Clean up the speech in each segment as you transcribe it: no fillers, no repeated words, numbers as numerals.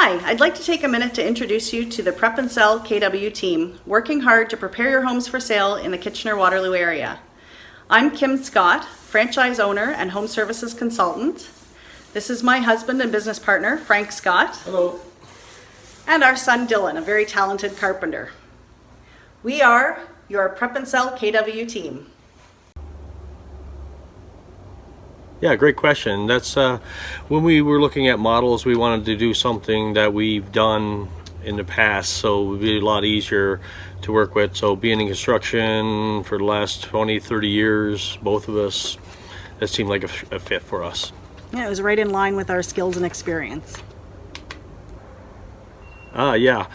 Hi, I'd like to take a minute to introduce you to the Prep and Sell KW team, working hard to prepare your homes for sale in the Kitchener-Waterloo area. I'm Kim Scott, franchise owner and home services consultant. This is my husband and business partner, Frank Scott. Hello. And our son, Dylan, a very talented carpenter. We are your Prep and Sell KW team. Yeah, great question. That's when we were looking at models, we wanted to do something that we've done in the past, so it would be a lot easier to work with. So being in construction for the last 20, 30 years, both of us, that seemed like a fit for us. Yeah, it was right in line with our skills and experience. Yeah.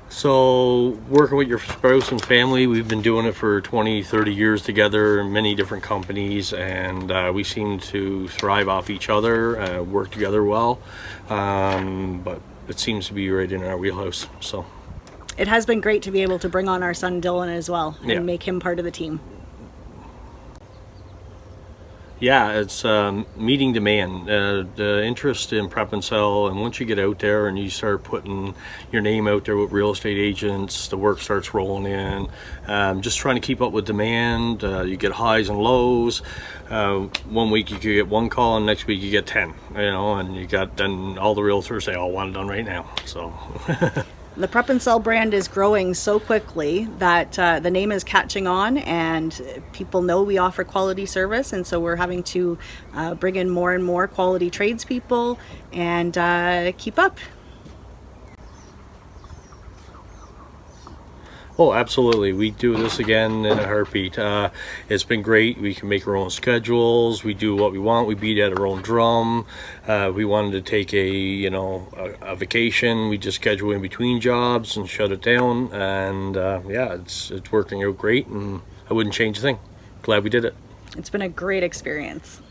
So working with your spouse and family, we've been doing it for 20, 30 years together in many different companies, and we seem to thrive off each other, work together well, but it seems to be right in our wheelhouse. So it has been great to be able to bring on our son Dylan as well and Yeah. make him part of the team. Yeah, it's meeting demand, the interest in prep and sell, and once you get out there and you start putting your name out there with real estate agents, the work starts rolling in. Just trying to keep up with demand, you get highs and lows. 1 week you could get one call, and next week you get 10, and then all the realtors say, "Oh, I want it done right now." So. The Prep and Sell brand is growing so quickly that the name is catching on, and people know we offer quality service, and so we're having to bring in more and more quality tradespeople and keep up. Oh, absolutely. We do this again in a heartbeat. It's been great. We can make our own schedules. We do what we want. We beat at our own drum. We wanted to take a vacation. We just schedule in between jobs and shut it down. And yeah, it's working out great, and I wouldn't change a thing. Glad we did it. It's been a great experience.